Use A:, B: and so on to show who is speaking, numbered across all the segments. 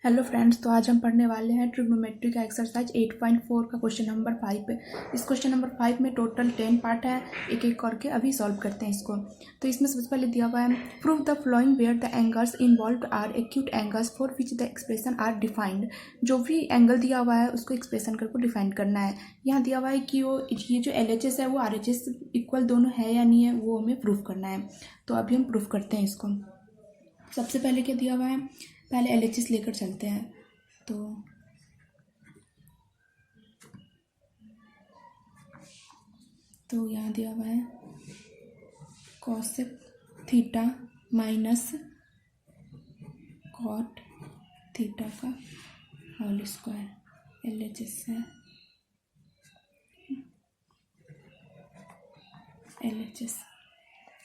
A: Hello friends, तो आज हम पढ़ने वाले हैं ट्रिग्नोमेट्री का एक्सरसाइज 8.4 का क्वेश्चन नंबर 5 है। इस क्वेश्चन नंबर 5 में टोटल 10 पार्ट है, एक एक करके अभी सॉल्व करते हैं इसको। तो इसमें सबसे पहले दिया हुआ है prove the flowing where the angles involve are acute angles for which the expression are defined. जो भी एंगल दिया हुआ है उसको एक्सप्रेशन करके डिफाइन करना है। यहाँ दिया हुआ है कि ये जो LHS है वो RHS इक्वल दोनों है या नहीं है, वो हमें प्रूव करना है। तो अभी हम प्रूव करते हैं इसको। सबसे पहले क्या दिया हुआ है, पहले LHS लेकर चलते हैं। तो यहाँ दिया हुआ है cosec theta minus cot theta का होल स्क्वायर LHS है। LHS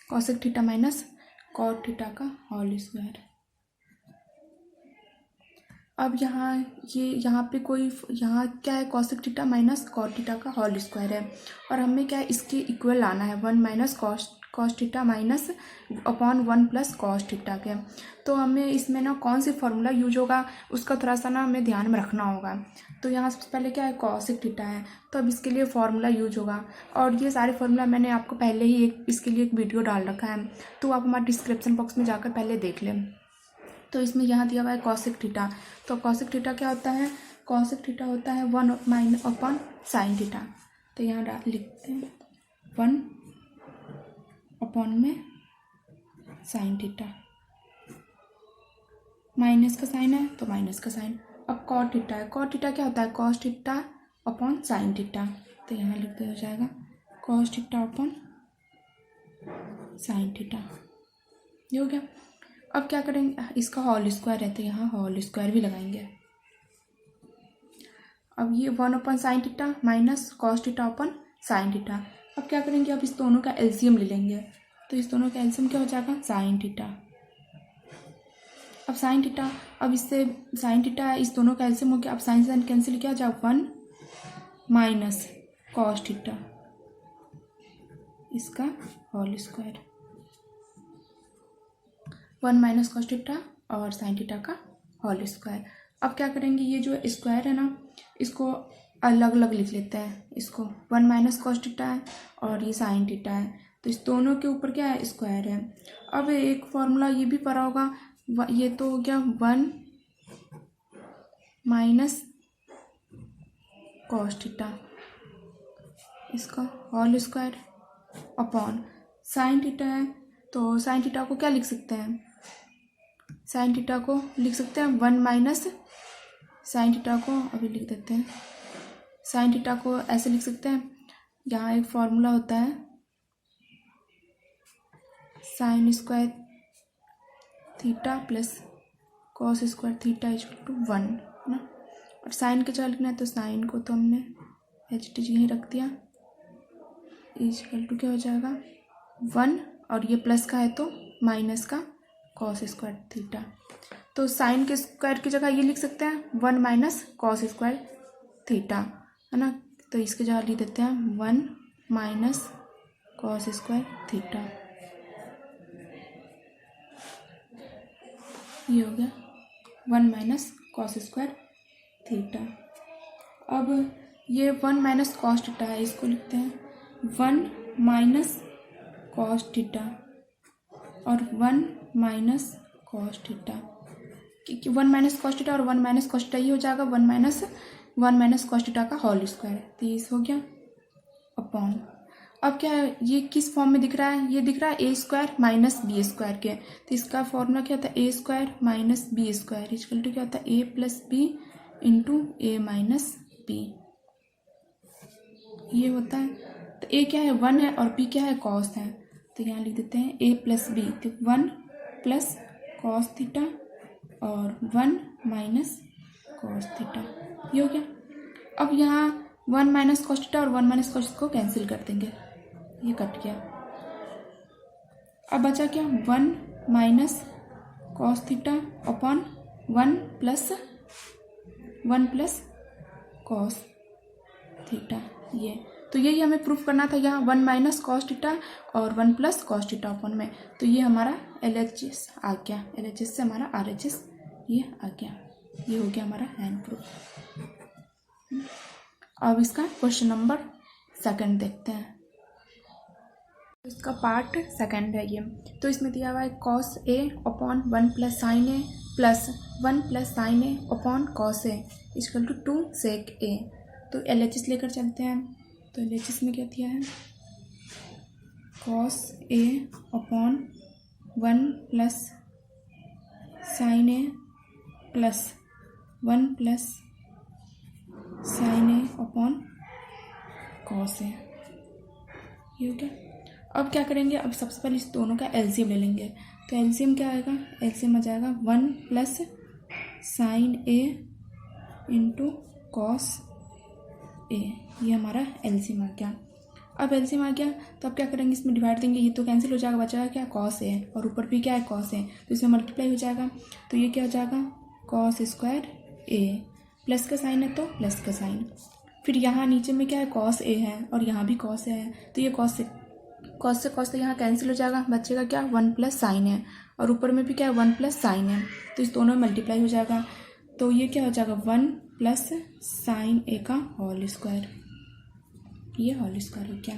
A: cosec theta minus cot theta का होल स्क्वायर। अब यहाँ पे यहाँ क्या है, cosec theta minus cot theta का होल स्क्वायर है और हमें क्या है, इसके इक्वल लाना है 1 minus cos theta minus upon 1 plus cos theta के। तो हमें इसमें ना कौन सी फार्मूला यूज होगा उसका थोड़ा सा ना हमें ध्यान में रखना होगा। तो यहाँ सबसे पहले क्या है, कॉसेक थीटा है, तो अब इसके लिए फार्मूला यूज होगा। और ये सारे फार्मूला मैंने आपको पहले ही इसके लिए एक वीडियो डाल रखा है, तो आप हमारे डिस्क्रिप्शन बॉक्स में जाकर पहले देख लें। तो इसमें यहाँ दिया हुआ है कॉसेक थीटा, तो कॉसेक थीटा क्या होता है, कॉसेक थीटा होता है 1 माइनस अपॉन साइन थीटा। तो यहाँ लिखते हैं 1 अपॉन में साइन थीटा, माइनस का साइन है तो माइनस का साइन। अब कॉट थीटा है, कॉट थीटा क्या होता है, cos theta upon sine theta. तो यहाँ लिखते हो जाएगा cos theta upon sine theta, ये हो गया। अब क्या करेंगे, इसका होल स्क्वायर है तो यहाँ होल स्क्वायर भी लगाएंगे। अब ये 1 upon sine theta minus cos theta upon sine theta. अब क्या करेंगे, अब इस दोनों का एलसीएम ले लेंगे। तो इस दोनों का एलसीएम क्या हो जाएगा, साइन थीटा। अब साइन थीटा, अब इससे साइन थीटा इस दोनों का एलसीएम हो गया। अब साइन साइन कैंसिल किया जाए, 1 माइनस कॉस थीटा इसका whole square, 1 minus cos theta और साइन थीटा का होल स्क्वायर। अब क्या करेंगे, ये जो स्क्वायर है ना इसको अलग अलग लिख लेते हैं। इसको 1 माइनस कॉस थीटा है और ये साइन थीटा है, तो इस दोनों के ऊपर क्या है, स्क्वायर है। अब एक फॉर्मूला ये भी पढ़ा होगा, ये तो हो गया 1 माइनस कॉस थीटा इसका whole square upon sine theta है। तो साइन थीटा को क्या लिख सकते हैं, साइन थीटा को लिख सकते हैं 1 माइनस साइन थीटा को अभी लिख देते हैं। साइन थीटा को ऐसे लिख सकते हैं, यहाँ एक फॉर्मूला होता है sine square theta plus cos square theta equal to 1 है ना। और साइन के जगह लिखना है तो साइन को तो हमने HTG ही रख दिया, इक्वल टू क्या हो जाएगा 1 और ये प्लस का है तो माइनस का कॉस स्क्वायर थीटा। तो साइन के स्क्वायर की जगह ये लिख सकते हैं 1 माइनस कॉस स्क्वायर थीटा है ना। तो इसके जगह लिख देते हैं 1 माइनस कॉस स्क्वायर थीटा, ये हो गया 1 माइनस कॉस स्क्वायर थीटा। अब ये 1 माइनस कॉस थीटा है, इसको लिखते हैं 1 माइनस कॉस थीटा और 1 माइनस कॉस थीटा, क्योंकि 1 माइनस कॉस थीटा और 1 माइनस कॉस थीटा ये हो जाएगा 1 माइनस कॉस थीटा का होल स्क्वायर। तो ये हो गया अपॉन, अब क्या है, ये किस फॉर्म में दिख रहा है, ये दिख रहा है A square minus B square के। तो इसका फॉर्मूला क्या होता है, A square minus B square equal to क्या होता है, A plus B into A minus B, ये होता है। तो ए क्या है 1 है और बी क्या है कॉस है, तो यहाँ लिख देते हैं ए प्लस बी, तो 1 प्लस कॉस थीटा और 1 माइनस कॉस थीटा, ये हो गया। अब यहाँ 1 माइनस कॉस थीटा और 1 माइनस कॉस को कैंसिल कर देंगे, ये कट गया। अब बचा क्या, 1 minus cos theta upon 1 plus cos theta, ये। तो यही हमें प्रूफ करना था, यहाँ 1 माइनस कॉस थीटा और 1 प्लस कॉस थीटा अपॉन में। तो ये हमारा LHS आ गया, LHS से हमारा RHS ये आ गया। ये हो गया हमारा हैंड प्रूफ। अब इसका क्वेश्चन नंबर 2 देखते हैं। इसका पार्ट 2 है ये। तो इसमें दिया हुआ है cos a upon 1 plus sine A plus 1 plus sine A upon cos a equal to 2 sec a. तो LHS लेकर चलते हैं। तो LHS में क्या दिया है, cos a upon 1 plus sine A plus 1 plus sine A upon cos A. ये हो गया। अब क्या करेंगे, अब सबसे पहले इस दोनों का एलसीएम ले लेंगे। तो एलसीएम क्या आएगा, एलसीएम आ जाएगा 1 plus sine A into cos A. ये हमारा एलसीएम आ गया। अब एलसीएम आ गया तो अब क्या करेंगे, इसमें डिवाइड देंगे, ये तो कैंसिल हो जाएगा, बचाएगा क्या कॉस ए, और ऊपर भी क्या है कॉस ए, तो इसमें मल्टीप्लाई हो जाएगा। तो ये क्या हो जाएगा कॉस स्क्वायर ए, प्लस का साइन है तो प्लस का साइन। फिर यहाँ नीचे में क्या है कॉस ए है और यहाँ भी कॉस ए है, तो ये कॉस से यहाँ कैंसिल हो जाएगा, बचेगा क्या 1 प्लस साइन है, और ऊपर में भी क्या है 1 प्लस साइन है, तो इस दोनों में मल्टीप्लाई हो जाएगा। तो ये क्या हो जाएगा 1 प्लस साइन ए का होल स्क्वायर, ये होल स्क्वायर हो गया।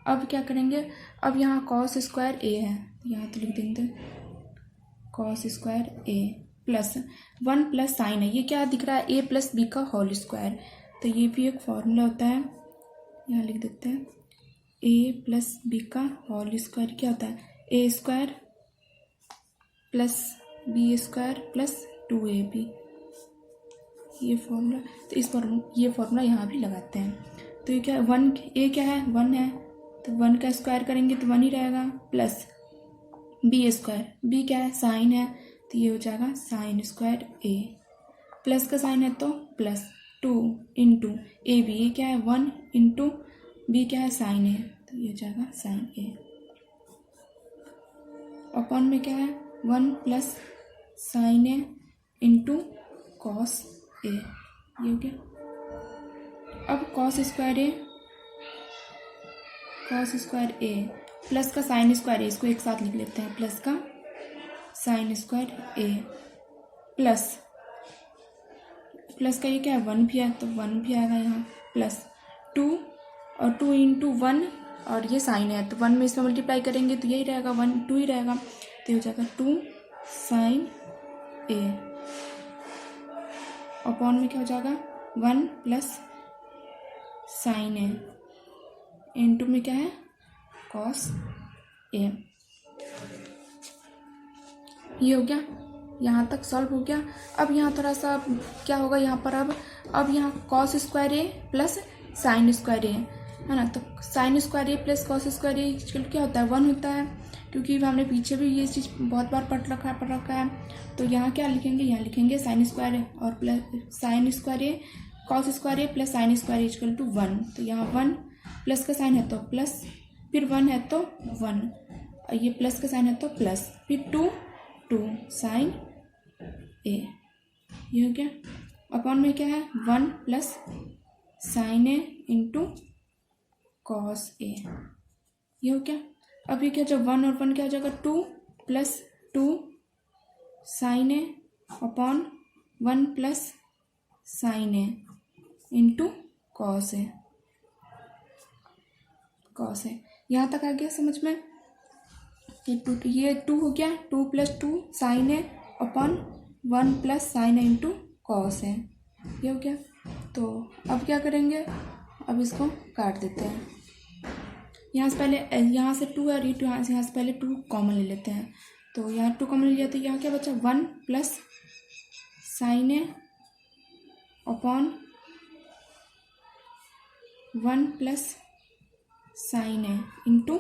A: अब क्या करेंगे, अब यहाँ कॉस स्क्वायर ए है, यहाँ तो लिख देंगे कॉस स्क्वायर ए प्लस 1 प्लस साइन है, ये क्या दिख रहा है a प्लस बी का होल स्क्वायर। तो ये भी एक फॉर्मूला होता है, यहाँ लिख देते हैं a प्लस बी का होल स्क्वायर क्या होता है a square plus B square plus 2ab, ये फॉर्मूला। तो ये फॉर्मूला यहाँ भी लगाते हैं। तो ये क्या 1 a क्या है 1 है, तो 1 का स्क्वायर करेंगे तो 1 ही रहेगा, प्लस बी स्क्वायर, बी क्या है साइन है, तो ये हो जाएगा साइन स्क्वायर ए, प्लस का साइन है तो प्लस 2 इंटू ए बी, ये क्या है 1 इंटू बी क्या है साइन है, तो ये हो जाएगा साइन ए, अपॉन में क्या है 1 plus sine A into cos A, ये हो गया। अब कॉस स्क्वायर ए प्लस का साइन स्क्वायर ए, इसको एक साथ लिख लेते हैं, प्लस का साइन स्क्वायर ए प्लस का ये क्या है 1 भी है, तो 1 भी आएगा यहाँ, प्लस 2 और 2 इंटू 1 और ये साइन है, तो 1 में इसमें मल्टीप्लाई करेंगे तो यही रहेगा 1 2 ही रहेगा, तो ये हो जाएगा 2 साइन ए, अपॉन में क्या हो जाएगा 1 प्लस साइन ए इंटू में क्या है कॉस ए। ये हो गया, यहाँ तक सॉल्व हो गया। अब यहाँ थोड़ा सा क्या होगा यहाँ पर, अब यहाँ कॉस स्क्वायर ए प्लस साइन स्क्वायर ए है ना, तो साइन स्क्वायर ए प्लस कॉस स्क्वायर ए क्या होता है 1 होता है, क्योंकि हमने पीछे भी ये चीज़ बहुत बार पढ़ रखा है। तो यहाँ क्या लिखेंगे, यहाँ लिखेंगे साइन स्क्वायर ए और plus sine square a cos square A plus sine square a equal to 1, तो यहाँ 1 प्लस का साइन है तो प्लस, फिर 1 है तो 1, ये प्लस का साइन है तो प्लस, फिर 2 साइन ए, ये हो गया। अपॉन में क्या है 1 plus sine A into cos A, ये हो गया। अब ये क्या जब 1 और 1 क्या हो जाएगा 2 plus 2 sign A upon 1 plus sine A into cos A, यहाँ तक आ गया समझ में। ये 2 हो गया, 2 plus 2 sign A upon 1 plus sine A into cos A, ये हो गया। तो अब क्या करेंगे, अब इसको काट देते हैं। यहाँ से पहले यहाँ से 2 है और ये यहाँ से पहले 2 कॉमन ले लेते हैं, तो यहाँ 2 कॉमन ले लिया तो यहाँ क्या बचा 1 plus sine A upon 1 plus sine A into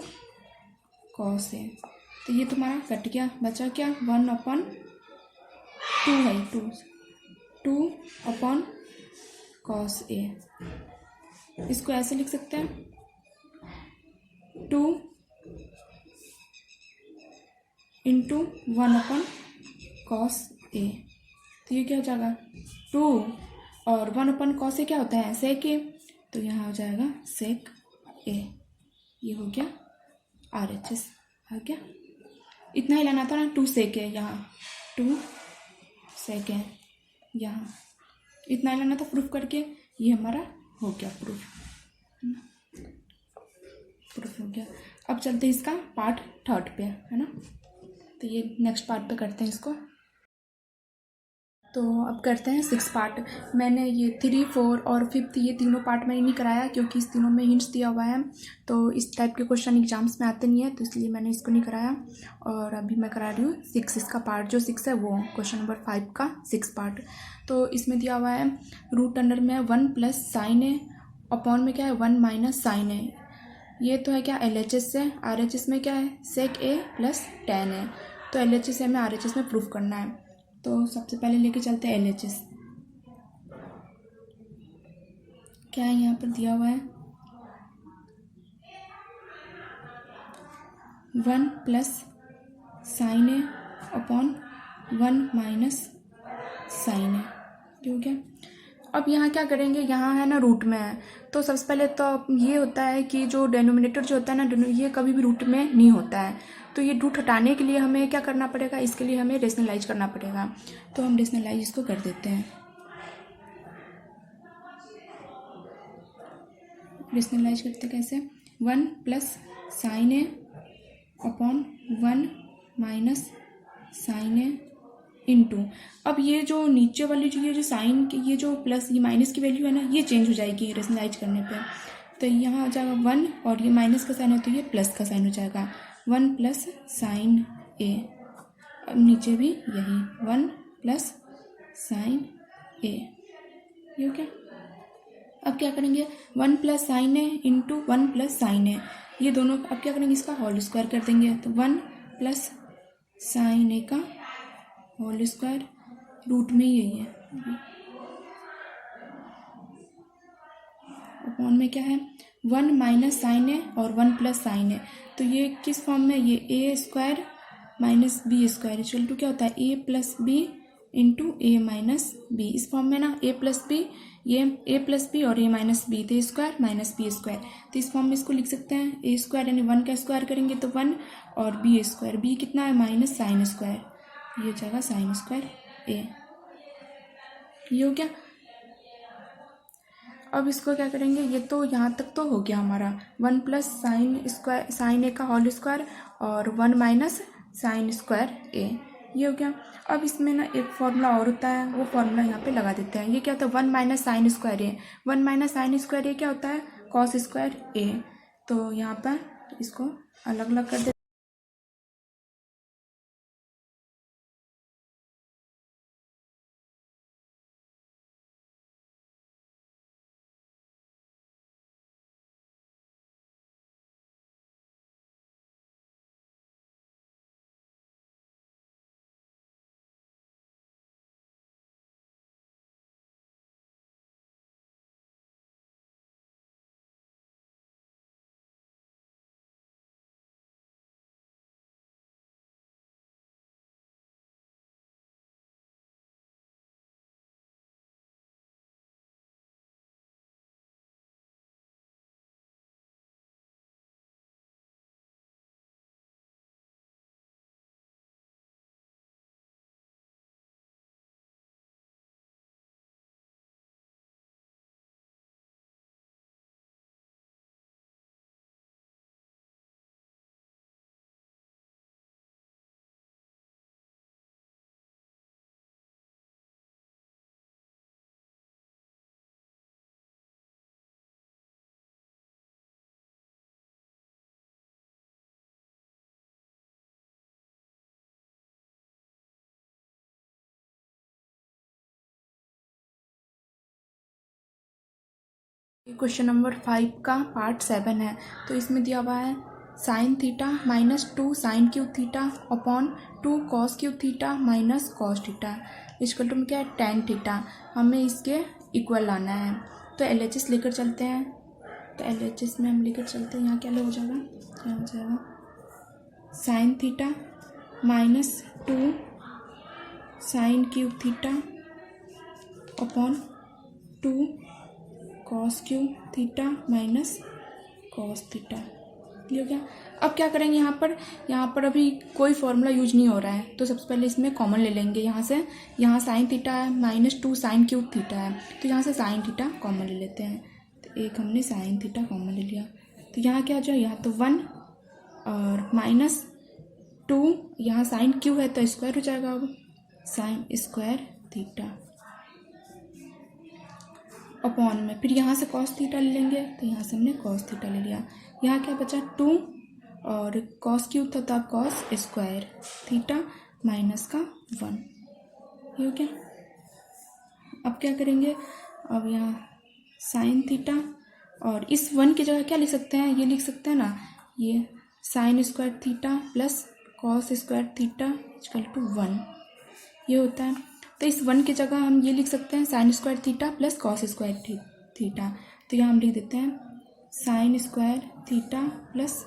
A: cos A, तो ये तुम्हारा कट गया, बचा क्या 1 अपॉन 2 है, 2 अपॉन कॉस ए। इसको ऐसे लिख सकते हैं 2 इंटू 1 अपॉन कॉस ए, तो ये क्या हो जाएगा 2 और 1 अपॉन कॉस ए क्या होता है सेक ए, तो यहाँ हो जाएगा सेक ए, ये हो गया RHS आ गया। इतना ही लाना था ना, 2 सेक है, यहाँ 2 सेक है, यहाँ इतना ही लाना था प्रूफ करके। ये हमारा हो गया प्रूफ, प्रूफ हो गया। अब चलते हैं इसका पार्ट 3 पे, है ना। तो ये नेक्स्ट पार्ट पे करते हैं इसको। तो अब करते हैं 6 पार्ट। मैंने ये 3, 4 और 5 ये तीनों पार्ट मैंने नहीं कराया, क्योंकि इस तीनों में हिंट्स दिया हुआ है, तो इस टाइप के क्वेश्चन एग्जाम्स में आते नहीं है, तो इसलिए मैंने इसको नहीं कराया। और अभी मैं करा रही हूँ 6, इसका पार्ट जो 6 है वो क्वेश्चन नंबर 5 का 6 पार्ट। तो इसमें दिया हुआ है रूट अंडर में 1 + sin a अपॉन में क्या है 1 - sin a। ये तो है क्या LHS से, RHS में क्या है sec a + tan a। तो LHS से हमें RHS में प्रूफ करना है। तो सबसे पहले लेके चलते हैं LHS। क्या है यहाँ पर दिया हुआ है 1 + sin a upon 1 - sin a। ये हो गया। अब यहाँ क्या करेंगे, यहाँ है ना रूट में है, तो सबसे पहले तो ये होता है कि जो डेनोमिनेटर जो होता है ना, ये कभी भी रूट में नहीं होता है। तो ये रूट हटाने के लिए हमें क्या करना पड़ेगा, इसके लिए हमें रेशनलाइज करना पड़ेगा। तो हम रेशनलाइज इसको कर देते हैं। रेशनलाइज करते कैसे, 1 + sin a upon 1 - sin a into. अब ये जो नीचे वाली जो ये जो साइन की ये जो प्लस ये माइनस की वैल्यू है ना, ये चेंज हो जाएगी रेशनलाइज करने पे। तो यहाँ आ जाएगा 1 और ये माइनस का साइन है तो ये प्लस का साइन हो जाएगा 1 + sin a। अब नीचे भी यही 1 + sin a। ये हो क्या। अब क्या करेंगे 1 + sin a into 1 + sin a, ये दोनों अब क्या करेंगे इसका होल स्क्वायर कर देंगे। तो 1 + sin a का होल स्क्वायर, रूट में ही यही है, अपॉन में क्या है 1 - sin a और 1 + sin a। तो ये किस फॉर्म में, ये a² - b² इक्वल टू क्या होता है a + b into a - b। इस फॉर्म में ना a + b, ये a + b और a - b, तो a² - b²। तो इस फॉर्म में इसको लिख सकते हैं a² यानी 1 का स्क्वायर करेंगे तो 1 और b², b कितना है -sin², ये हो जाएगा sin² a। ये हो गया। अब इसको क्या करेंगे, ये तो यहाँ तक तो हो गया हमारा 1 + sin a का होल स्क्वायर और 1 - sin² a। ये हो गया। अब इसमें ना एक फॉर्मूला और होता है, वो फॉर्मूला यहाँ पे लगा देते हैं। ये क्या होता है 1 - sin² a। 1 - sin² a क्या होता है cos² a। तो यहाँ पर इसको अलग अलग कर देते क्वेश्चन नंबर 5 का पार्ट 7 है। तो इसमें दिया हुआ है sin θ -2 sin cube theta upon 2 cos cube theta minus cos theta equal to में क्या है tan थीटा। हमें इसके इक्वल लाना है। तो LHS लेकर चलते हैं। तो LHS में हम लेकर चलते हैं। यहाँ क्या हो जाएगा, क्या हो जाएगा sin θ -2 sin cube theta upon 2 cos cube theta minus cos theta. ये हो गया। अब क्या करेंगे, यहाँ पर अभी कोई फॉर्मूला यूज नहीं हो रहा है, तो सबसे पहले इसमें कॉमन ले लेंगे। यहाँ साइन थीटा है, -2 साइन क्यूब थीटा है, तो यहाँ से साइन थीटा कॉमन ले लेते हैं। तो एक हमने साइन थीटा कॉमन ले लिया, तो यहाँ क्या हो जाए, यहाँ तो 1 और -2, यहाँ साइन क्यूब है तो स्क्वायर हो जाएगा। अब साइन स्क्वायर थीटा अपॉन में फिर यहाँ से कॉस थीटा ले लेंगे, तो यहाँ से हमने कॉस थीटा ले लिया। यहाँ क्या बचा 2 और कॉस क्यूब था तब कॉस स्क्वायर थीटा माइनस का 1, ये हो गया। अब क्या करेंगे, अब यहाँ साइन थीटा और इस 1 की जगह क्या लिख सकते हैं, ये लिख सकते हैं ना, ये sine square theta plus cos square theta equal to 1, ये होता है। तो इस 1 की जगह हम ये लिख सकते हैं sign square theta plus cos square theta, तो यहाँ हम लिख देते हैं sign square theta plus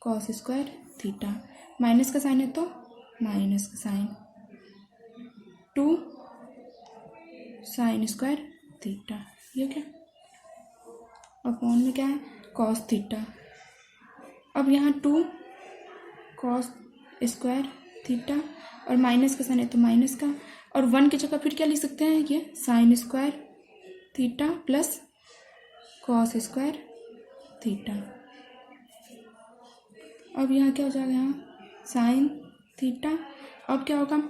A: cos square theta, minus का साइन है तो माइनस का साइन 2 साइन स्क्वायर थीटा, ये क्या अपॉन में क्या है कॉस थीटा। अब यहाँ 2 कॉस स्क्वायर थीटा और माइनस का साइन है तो माइनस का, और 1 की जगह फिर क्या लिख सकते हैं, ये sine square theta plus cos square theta. अब यहाँ क्या हो जाएगा, यहाँ साइन थीटा, अब क्या होगा,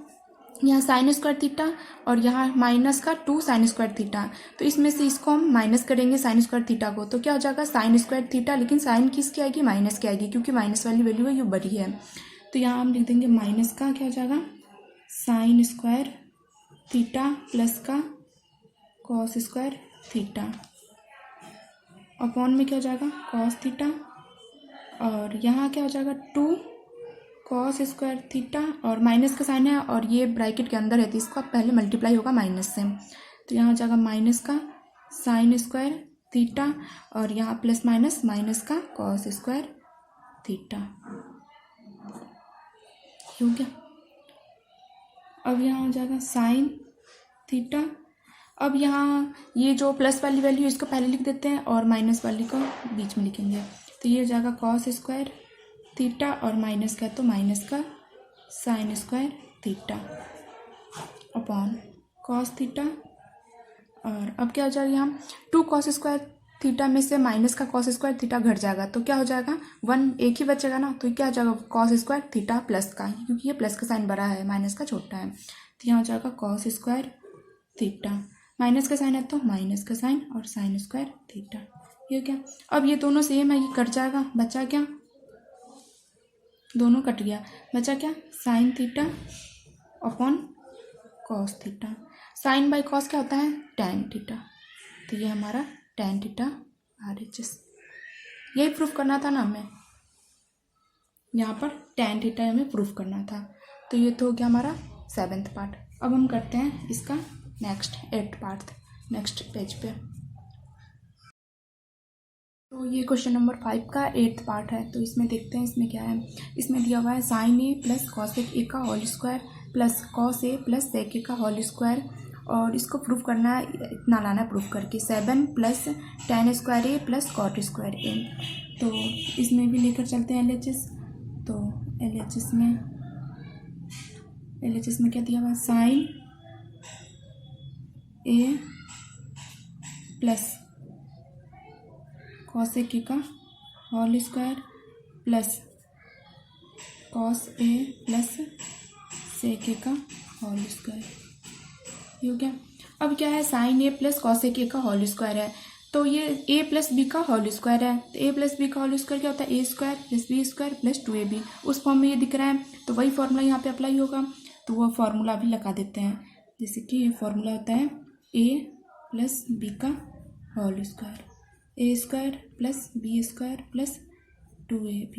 A: यहाँ साइन स्क्वायर थीटा और यहाँ माइनस का 2 साइन स्क्वायर थीटा, तो इसमें से इसको हम माइनस करेंगे साइन स्क्वायर थीटा को, तो क्या हो जाएगा साइन स्क्वायर थीटा, लेकिन साइन किसकी आएगी, माइनस की आएगी, क्योंकि माइनस वाली वैल्यू है ये बड़ी है। तो यहाँ हम लिख देंगे माइनस का क्या हो जाएगा साइन स्क्वायर थीटा प्लस का कॉस स्क्वायर थीटा अपॉन में क्या हो जाएगा कॉस थीटा, और यहाँ क्या हो जाएगा 2 कॉस स्क्वायर थीटा और माइनस का साइन है और ये ब्रैकेट के अंदर है तो इसका पहले मल्टीप्लाई होगा माइनस से, तो यहाँ हो जाएगा माइनस का साइन स्क्वायर थीटा और यहाँ प्लस माइनस माइनस का कॉस स्क्वायर थीटा, हो गया। अब यहाँ हो जाएगा साइन थीटा, अब यहाँ ये जो प्लस वाली वैल्यू इसको पहले लिख देते हैं और माइनस वाली को बीच में लिखेंगे, तो ये हो जाएगा कॉस स्क्वायर थीटा और माइनस का तो माइनस का sign square theta upon cos theta, और अब क्या हो जाएगा यहाँ 2 कॉस स्क्वायर थीटा में से माइनस का कॉस स्क्वायर थीटा घट जाएगा, तो क्या हो जाएगा 1 एक ही बचेगा ना, तो क्या हो जाएगा कॉस स्क्वायर थीटा प्लस का, क्योंकि ये प्लस का साइन बड़ा है माइनस का छोटा है, तो यहाँ हो जाएगा कॉस स्क्वायर थीटा, माइनस का साइन है तो माइनस का साइन और साइन स्क्वायर थीटा, ये क्या। अब ये दोनों सेम है, ये कट जाएगा, बचा क्या, दोनों कट गया, बचा क्या sine theta upon cos theta, sine by cos क्या होता है टैन थीटा, तो ये हमारा टैन थीटा RHS, यही प्रूफ करना था ना हमें, यहाँ पर टैन थीटा हमें प्रूफ करना था। तो ये तो हो गया हमारा 7th पार्ट। अब हम करते हैं इसका next 8th part next page पे। तो ये क्वेश्चन नंबर 5 का 8th पार्ट है, तो इसमें देखते हैं इसमें क्या है। इसमें दिया हुआ है साइन ए प्लस कॉसेक ए का होल स्क्वायर प्लस कॉस ए प्लस सेक ए का होल स्क्वायर, और इसको प्रूफ करना है, इतना लाना है प्रूफ करके 7 प्लस टेन स्क्वायर ए प्लस कॉट स्क्वायर ए। तो इसमें भी लेकर चलते हैं LHS। तो LHS में क्या दिया हुआ है साइन ए प्लस कॉसेक ए का होल स्क्वायर प्लस कॉस ए प्लस सेक ए का होल स्क्वायर, ये हो गया। अब क्या है साइन ए प्लस कॉसेक ए का होल स्क्वायर है, तो ये ए प्लस बी का होल स्क्वायर है, तो ए प्लस बी का होल स्क्वायर क्या होता है A square plus B square plus 2ab, उस फॉर्म में ये दिख रहा है, तो वही फॉर्मूला यहाँ पे अप्लाई होगा, तो वो फॉर्मूला भी लगा देते हैं। जैसे कि ये फॉर्मूला होता है ए प्लस बी का whole square, A square plus B square plus 2ab,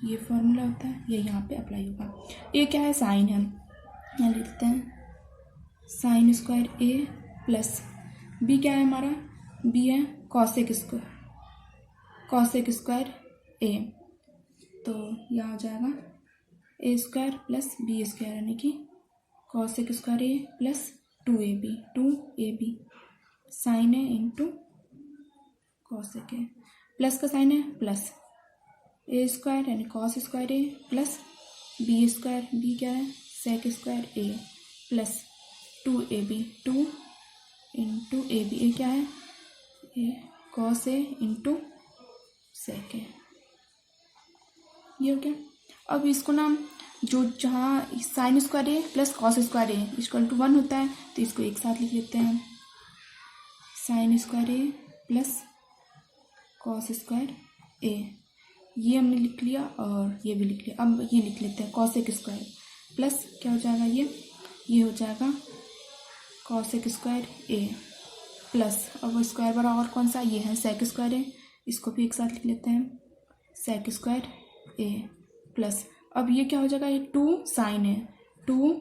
A: ये फॉर्मूला होता है, ये यहाँ पे अप्लाई होगा। ए क्या है साइन है, यहाँ लिखते हैं साइन स्क्वायर ए प्लस बी क्या है हमारा बी है कॉसेक स्क्वायर ए, तो यहाँ हो जाएगा A square plus B square यानी कि cosec square A plus 2ab sine A into cosec A, plus का साइन है प्लस ए स्क्वायर यानी कॉस स्क्वायर ए प्लस बी स्क्वायर, बी क्या है sec square A plus 2ab, 2 into A B, A क्या है ए cos A into sec ए, ये हो गया। अब इसको ना जो जहाँ sine square A plus cos square a equal to 1 होता है तो इसको एक साथ लिख लेते हैं, sign square A plus cos square a, ये हमने लिख लिया और ये भी लिख लिया। अब ये लिख लेते हैं कॉसेक स्क्वायर प्लस क्या हो जाएगा ये हो जाएगा कॉसेक स्क्वायर ए प्लस, अब वो स्क्वायर बड़ा और कौन सा ये है सेक स्क्वायर ए, इसको भी एक साथ लिख लेते हैं सेक स्क्वायर ए प्लस, अब ये क्या हो जाएगा ये 2 साइन है, 2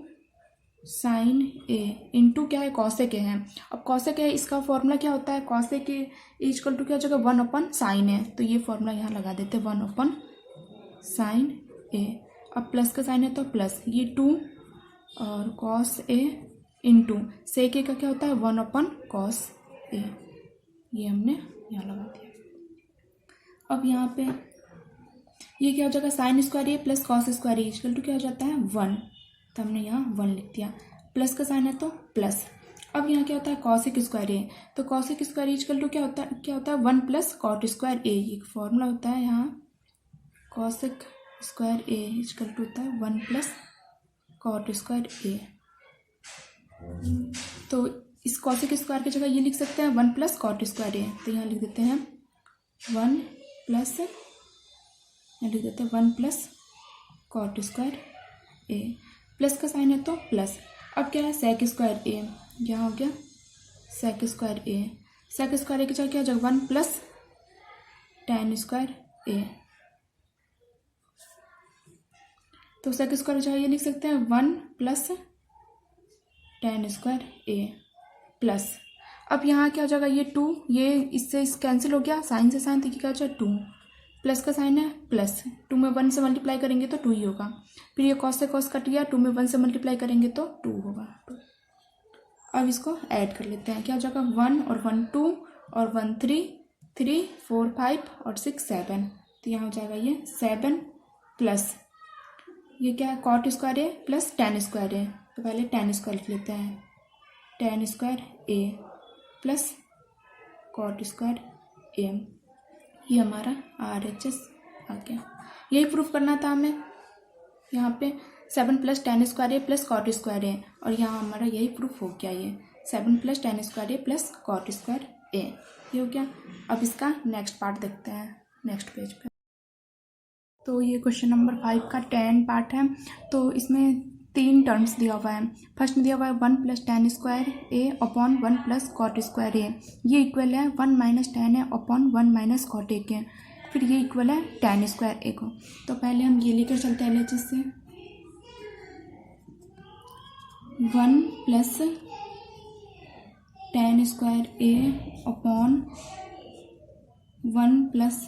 A: साइन ए इंटू क्या है कॉसेक ए है। अब कॉसेक ए इसका फॉर्मूला क्या होता है कॉसेक ए इक्वल टू क्या हो जाएगा 1 साइन है, तो ये फॉर्मूला यहाँ लगा देते हैं 1 साइन ए। अब प्लस का साइन है तो प्लस ये 2 और कॉस ए इंटू सेक ए का क्या होता है 1 कॉस ए, ये हमने यहाँ लगा दिया। अब यहाँ पे ये क्या हो जाएगा sine square A plus cos square a equal to क्या हो जाता है 1, तो हमने यहाँ 1 लिख दिया, प्लस का साइन है तो प्लस। अब यहाँ क्या होता है कॉसेक स्क्वायर ए, तो कॉसेक स्क्वायर इक्वल टू क्या होता है 1 प्लस कॉट स्क्वायर ए, एक फॉर्मूला होता है यहाँ cosec square a equal to होता है 1 प्लस कॉट स्क्वायर ए। तो इस कॉसेक स्क्वायर की जगह ये लिख सकते हैं 1 प्लस कॉट स्क्वायर ए, तो यहाँ लिख देते हैं 1 प्लस, यहाँ लिख देते हैं 1 प्लस कॉट स्क्वायर ए, प्लस का साइन है तो प्लस। अब क्या है सेक स्क्वायर ए, यहाँ हो गया सेक स्क्वायर ए, सेक स्क्वायर ए की जगह क्या हो जाएगा 1 प्लस tan स्क्वायर ए, तो सेक स्क्वायर जो है ये लिख सकते हैं 1 प्लस tan स्क्वायर ए प्लस। अब यहाँ क्या हो जाएगा ये 2, ये इससे कैंसिल हो गया साइन से साइन, तो ये क्या हो जाएगा 2 प्लस का साइन है प्लस, 2 में 1 से मल्टीप्लाई करेंगे तो 2 ही होगा, फिर ये कॉस से कॉस कट गया, 2 में 1 से मल्टीप्लाई करेंगे तो 2 होगा 2। अब इसको ऐड कर लेते हैं, क्या हो जाएगा 1 और 1 2 और 1 3 3 4 5 और 6 7, तो यहाँ हो जाएगा ये 7 प्लस ये क्या है कॉट स्क्वायर ए प्लस tan स्क्वायर ए, तो पहले tan स्क्वायर लिख लेते हैं tan square A plus cot square a, ये हमारा RHS आ गया। यही प्रूफ करना था हमें यहाँ पे 7 plus tan square A plus cot square a, और यहाँ हमारा यही प्रूफ हो गया, ये 7 plus tan square A plus cot square a, ये हो गया। अब इसका नेक्स्ट पार्ट देखते हैं नेक्स्ट पेज पे। तो ये क्वेश्चन नंबर 5 का 10 पार्ट है, तो इसमें 3 टर्म्स दिया हुआ है। फर्स्ट में दिया हुआ है 1 plus tan square a upon 1 plus cot square a, ये इक्वल है 1 minus tan a upon 1 minus cot a के, फिर ये इक्वल है tan स्क्वायर ए को। तो पहले हम ये लेकर चलते हैं LHS से 1 plus tan square a upon 1 plus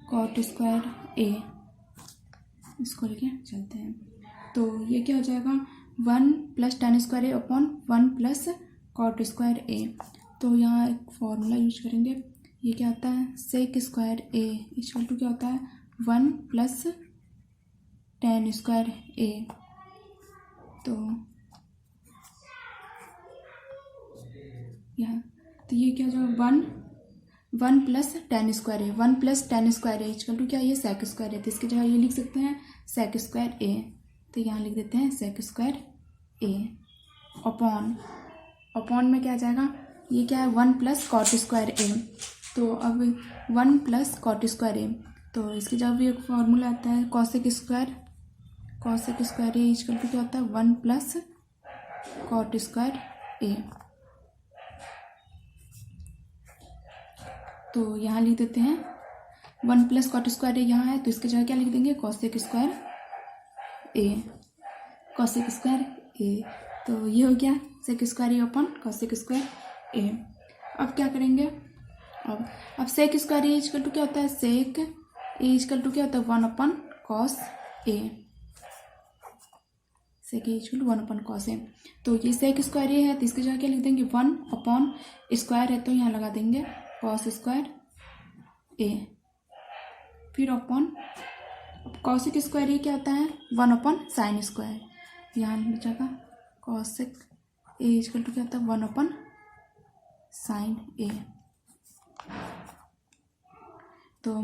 A: cot square ए, इसको लेके चलते हैं। तो ये क्या हो जाएगा 1 plus tan square a upon 1 plus cot square ए, तो यहाँ एक फॉर्मूला यूज करेंगे, ये क्या होता है sec square a equal to क्या होता है 1 प्लस tan स्क्वायर ए, तो यहाँ तो ये क्या हो जाएगा 1 plus tan square a, 1 plus tan square a equal to क्या ये सेक स्क्वायर है, तो इसकी जगह ये लिख सकते हैं सेक स्क्वायर ए, तो यहाँ लिख देते हैं सेक स्क्वायर ए अपॉन में क्या आ जाएगा ये क्या है 1 प्लस कॉट स्क्वायर ए, तो अब 1 प्लस कॉट स्क्वायर ए, तो इसकी जगह भी एक फॉर्मूला आता है cosec square a equal to क्या होता है 1 प्लस कॉट स्क्वायर ए, तो यहाँ लिख देते हैं 1 प्लस कॉट स्क्वायर ए यहाँ है, तो इसकी जगह क्या लिख देंगे कॉसेक स्क्वायर ए, तो ये हो गया sec square a upon cosec square a. अब क्या करेंगे अब sec square a equal to क्या होता है सेक ए इक्वल टू क्या होता है 1 upon cos A, sec A equal to 1 upon cos A, तो ये सेक स्क्वायर ए है तो इसकी जगह क्या लिख देंगे 1 अपॉन स्क्वायर है, तो यहाँ लगा देंगे कॉस स्क्वायर ए, फिर अपॉन कॉसेक स्क्वायर ये क्या होता है 1 अपॉन साइन स्क्वायर, यहाँ मिल जाएगा कॉसेक ए इक्वल टू क्या होता है 1 अपॉन साइन ए। तो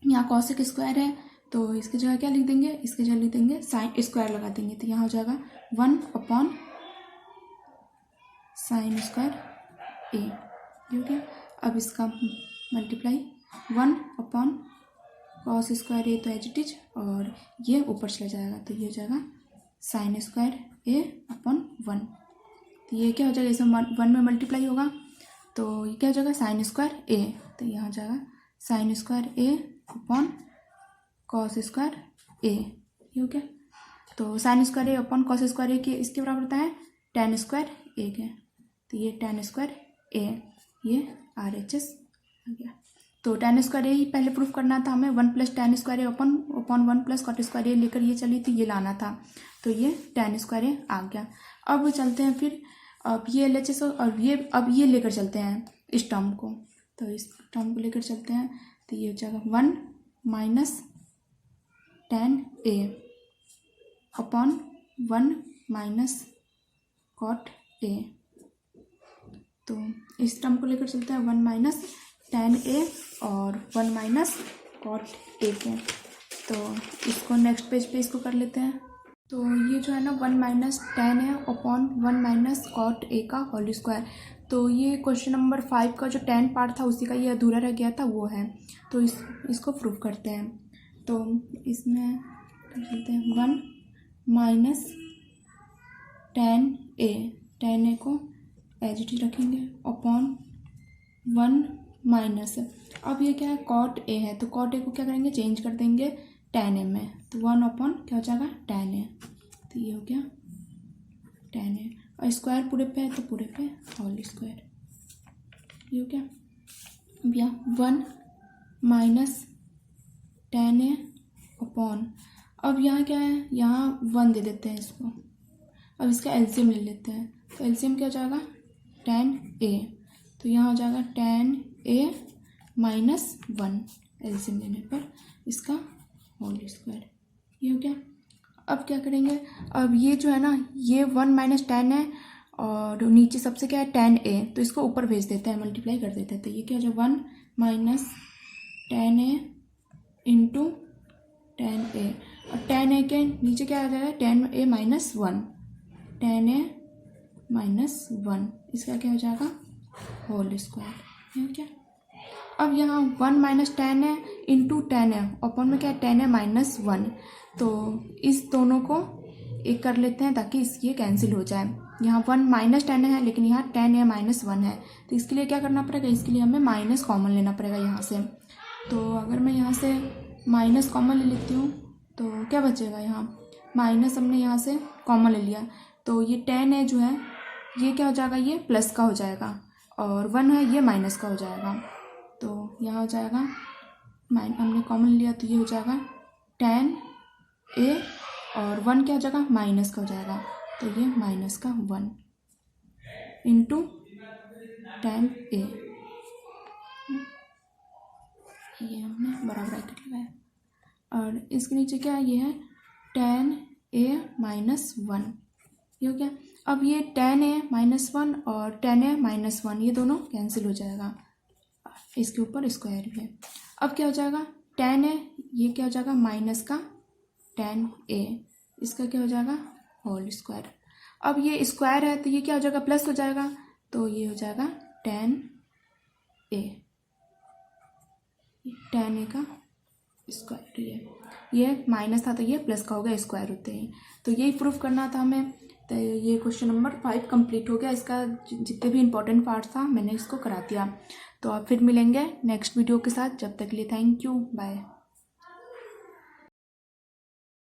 A: यहाँ कॉसेक स्क्वायर है तो इसकी जगह क्या लिख देंगे, इसकी जगह लिख देंगे साइन स्क्वायर लगा देंगे, तो यहाँ हो जाएगा 1 अपॉन साइन स्क्वायर ए, ठीक है। अब इसका मल्टीप्लाई 1 अपॉन कॉस स्क्वायर ए तो एज इट इज, और ये ऊपर चला जाएगा तो ये हो जाएगा साइन स्क्वायर ए अपॉन 1, तो ये क्या हो जाएगा, इसमें 1 में मल्टीप्लाई होगा तो ये क्या हो जाएगा साइन स्क्वायर ए, तो यहाँ हो जाएगा sine square a upon cos square ए, ठीक है। तो sign square a upon cos square ए के इसके बराबर होता है tan स्क्वायर ए के, तो ये tan स्क्वायर ए, ये RHS आ गया। तो tan स्क्वायर ए ही पहले प्रूफ करना था हमें, 1 plus tan square a upon 1 plus cot square ए लेकर ये चली थी, ये लाना था, तो ये tan स्क्वायर ए आ गया। अब चलते हैं फिर, अब ये LHS और ये अब ये लेकर चलते हैं इस टर्म को, तो इस टर्म को लेकर चलते हैं, तो ये हो जाएगा 1 minus tan a upon 1 minus cot a, तो इस टर्म को लेकर चलते हैं 1 माइनस tan ए और 1 माइनस कॉट ए के, तो इसको नेक्स्ट पेज पे इसको कर लेते हैं। तो ये जो है ना 1 minus tan a upon 1 minus cot a का होल स्क्वायर, तो ये क्वेश्चन नंबर 5 का जो tan पार्ट था उसी का ये अधूरा रह गया था वो है, तो इसको प्रूव करते हैं। तो इसमें चलते हैं 1 माइनस tan ए को एज इट इज रखेंगे अपॉन 1 माइनस, अब ये क्या है कॉट ए है, तो कॉट ए को क्या करेंगे चेंज कर देंगे tan ए में, तो 1 अपॉन क्या हो जाएगा tan ए, तो ये हो गया tan ए, और स्क्वायर पूरे पे है तो पूरे पे होल स्क्वायर, ये हो गया। अब यहाँ 1 माइनस tan ए अपॉन, अब यहाँ क्या है यहाँ 1 दे देते हैं इसको, अब इसका एलसीएम ले लेते हैं, तो एलसीएम क्या हो जाएगा tan ए, तो यहाँ हो जाएगा tan ए माइनस 1, एलसीएम लेने पर इसका होल स्क्वायर, ये हो गया। अब क्या करेंगे, अब ये जो है ना ये 1 माइनस tan है और नीचे सबसे क्या है tan ए, तो इसको ऊपर भेज देते हैं मल्टीप्लाई कर देते हैं, तो ये क्या हो जाएगा 1 माइनस tan ए इंटू tan ए, और tan ए के नीचे क्या आ जाएगा tan ए माइनस 1, tan ए माइनस 1, इसका क्या हो जाएगा होल स्क्वायर, है क्या। अब यहाँ 1 minus tan A into tan a upon में क्या है tan ए माइनस 1, तो इस दोनों को एक कर लेते हैं ताकि ये कैंसिल हो जाए। यहाँ 1 माइनस tan है लेकिन यहाँ tan ए माइनस 1 है, तो इसके लिए क्या करना पड़ेगा, इसके लिए हमें माइनस कॉमन लेना पड़ेगा यहाँ से। तो अगर मैं यहाँ से माइनस कॉमन ले लेती हूँ तो क्या बचेगा, यहाँ माइनस हमने यहाँ से कॉमन ले लिया, तो ये tan ए जो है ये क्या हो जाएगा ये प्लस का हो जाएगा, और 1 है ये माइनस का हो जाएगा, तो यहाँ हो जाएगा हमने कॉमन लिया तो ये हो जाएगा tan ए और 1 क्या हो जाएगा माइनस का हो जाएगा, तो ये माइनस का 1 इंटू tan ए, ये हमने बड़ा ब्रैकेट लगाया, और इसके नीचे क्या है ये है tan ए माइनस 1, ये हो गया। अब ये tan ए माइनस 1 और tan ए माइनस 1 ये दोनों कैंसिल हो जाएगा, इसके ऊपर स्क्वायर भी है। अब क्या हो जाएगा tan ए ये क्या हो जाएगा माइनस का tan ए, इसका क्या हो जाएगा होल स्क्वायर। अब ये स्क्वायर है तो ये क्या हो जाएगा प्लस हो जाएगा, तो ये हो जाएगा tan ए का स्क्वायर, ये माइनस था तो ये प्लस का हो गया स्क्वायर होते हैं, तो यही प्रूफ करना था हमें। तो ये क्वेश्चन नंबर 5 कंप्लीट हो गया, इसका जितने भी इंपॉर्टेंट पार्ट था मैंने इसको करा दिया। तो आप फिर मिलेंगे नेक्स्ट वीडियो के साथ, जब तक के लिए थैंक यू, बाय।